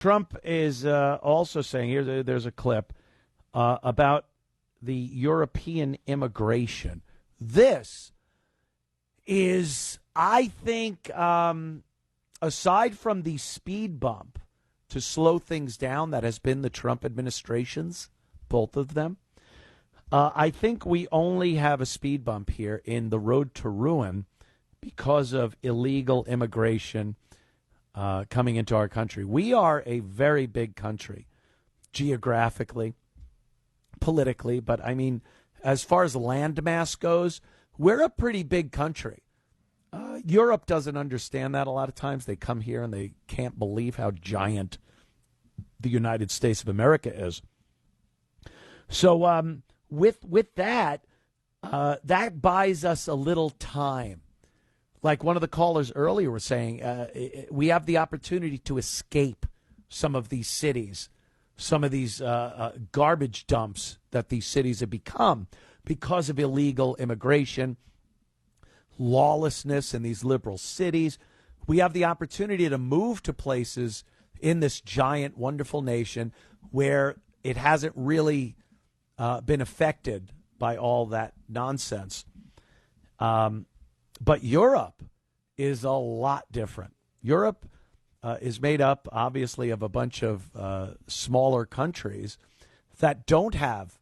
Trump is also saying here. There's a clip about the European immigration. This is, I think, aside from the speed bump to slow things down that has been the Trump administration's, both of them. I think we only have a speed bump here in the road to ruin because of illegal immigration coming into our country. We are a very big country geographically, politically, but I mean, as far as landmass goes, we're a pretty big country. Europe doesn't understand that a lot of times. They come here and they can't believe how giant the United States of America is. So with that, that buys us a little time. Like one of the callers earlier was saying, we have the opportunity to escape some of these cities, some of these garbage dumps that these cities have become because of illegal immigration, lawlessness in these liberal cities. We have the opportunity to move to places in this giant, wonderful nation where it hasn't really been affected by all that nonsense. But Europe is a lot different. Europe is made up, obviously, of a bunch of smaller countries that don't have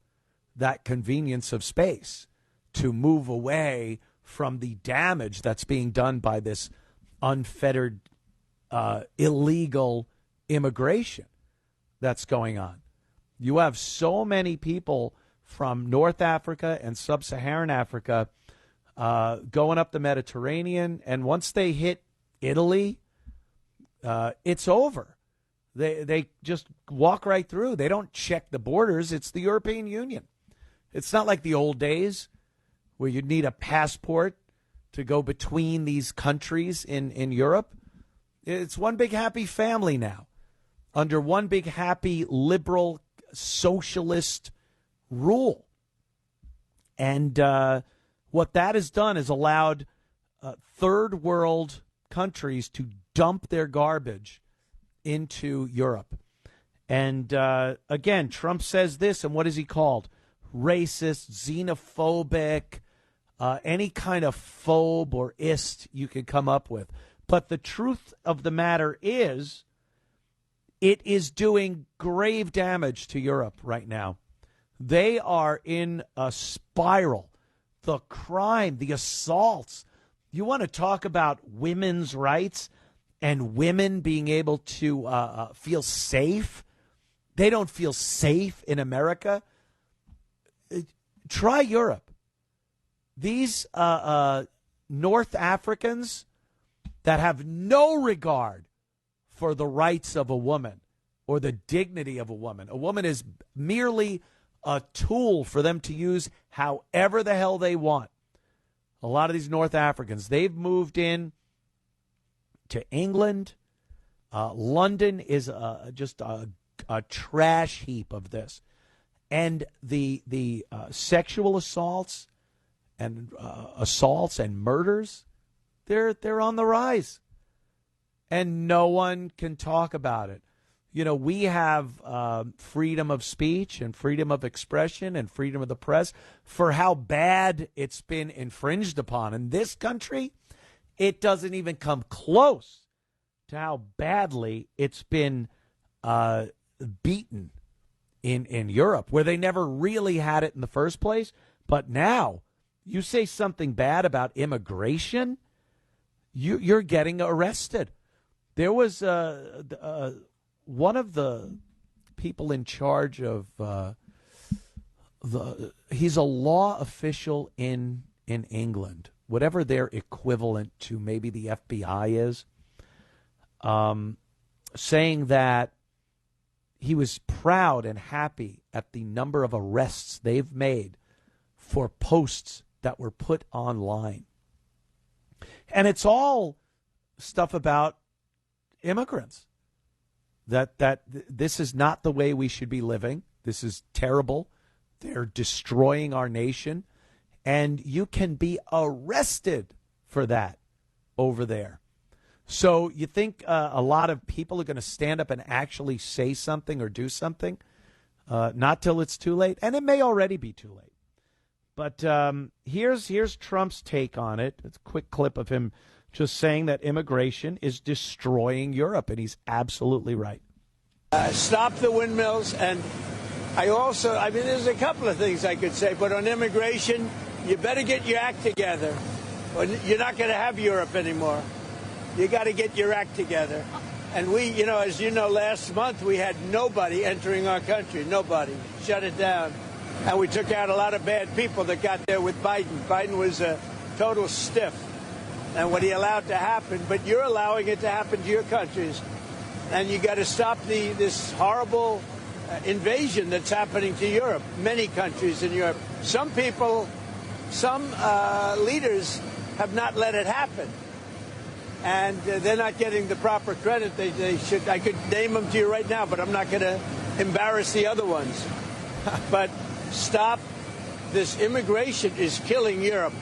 that convenience of space to move away from the damage that's being done by this unfettered, illegal immigration that's going on. You have so many people from North Africa and sub-Saharan Africa going up the Mediterranean, and once they hit Italy, it's over. They just walk right through. They don't check the borders. It's the European Union. It's not like the old days where you'd need a passport to go between these countries in Europe. It's one big happy family now, under one big happy liberal socialist rule. And what that has done is allowed third world countries to dump their garbage into Europe. And again, Trump says this, and what is he called? Racist, xenophobic, any kind of phobe or ist you could come up with. But the truth of the matter is, it is doing grave damage to Europe right now. They are in a spiral. The crime, the assaults. You want to talk about women's rights and women being able to feel safe? They don't feel safe in America. Try Europe. These North Africans that have no regard for the rights of a woman or the dignity of a woman. A woman is merely a tool for them to use however the hell they want. A lot of these North Africans, they've moved in to England. London is just a trash heap of this. And the sexual assaults and murders, they're on the rise. And no one can talk about it. You know, we have freedom of speech and freedom of expression and freedom of the press for how bad it's been infringed upon. In this country, it doesn't even come close to how badly it's been beaten in Europe, where they never really had it in the first place. But now, you say something bad about immigration, you're getting arrested. There was one of the people in charge of he's a law official in England, whatever their equivalent to maybe the FBI is, saying that he was proud and happy at the number of arrests they've made for posts that were put online. And it's all stuff about immigrants. That this is not the way we should be living. This is terrible. They're destroying our nation. And you can be arrested for that over there. So you think a lot of people are going to stand up and actually say something or do something? Not till it's too late, and it may already be too late. But here's Trump's take on it. It's a quick clip of him just saying that immigration is destroying Europe, and he's absolutely right. Stop the windmills, and I mean, there's a couple of things I could say, but on immigration, you better get your act together. You're not going to have Europe anymore. You got to get your act together. And we, as you know, last month we had nobody entering our country. Nobody. Shut it down. And we took out a lot of bad people that got there with Biden. Biden was a total stiff. And what he allowed to happen, but you're allowing it to happen to your countries. And you got to stop this horrible invasion that's happening to Europe, many countries in Europe. Some people, some leaders have not let it happen. And they're not getting the proper credit they should. I could name them to you right now, but I'm not going to embarrass the other ones. But stop. This immigration is killing Europe.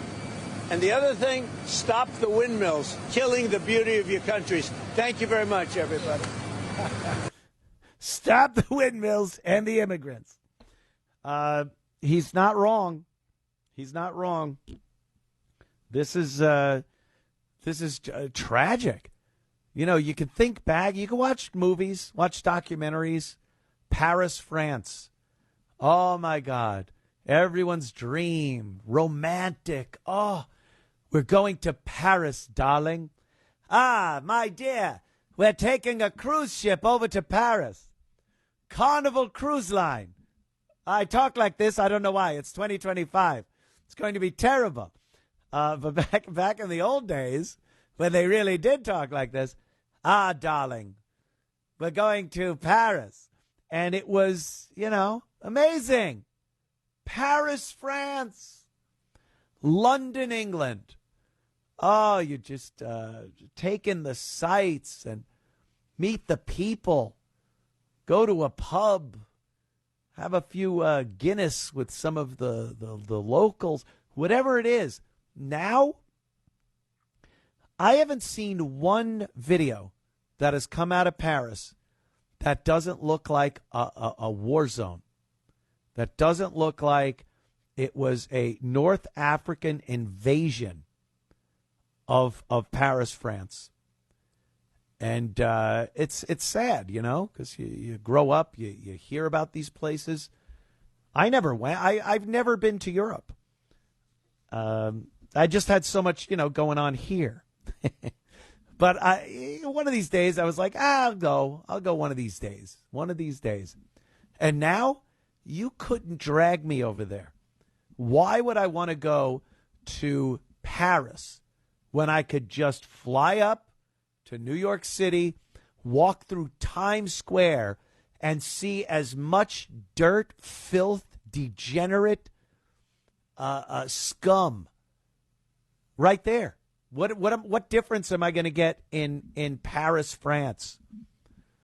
And the other thing, stop the windmills, killing the beauty of your countries. Thank you very much, everybody. Stop the windmills and the immigrants. He's not wrong. He's not wrong. This is tragic. You can think back. You can watch movies, watch documentaries. Paris, France. Oh, my God. Everyone's dream. Romantic. Oh, we're going to Paris, darling. Ah, my dear, we're taking a cruise ship over to Paris. Carnival Cruise Line. I talk like this. I don't know why. It's 2025. It's going to be terrible. But back in the old days, when they really did talk like this, ah, darling, we're going to Paris. And it was, amazing. Paris, France. London, England. Oh, you just take in the sights and meet the people. Go to a pub. Have a few Guinness with some of the locals. Whatever it is. Now, I haven't seen one video that has come out of Paris that doesn't look like a war zone. That doesn't look like it was a North African invasion of Paris, France. And it's sad, because you grow up, you hear about these places. I never went. I've never been to Europe. I just had so much, going on here. But one of these days I was like, I'll go one of these days. One of these days. And now you couldn't drag me over there. Why would I want to go to Paris when I could just fly up to New York City, walk through Times Square, and see as much dirt, filth, degenerate scum right there? What difference am I going to get in Paris, France?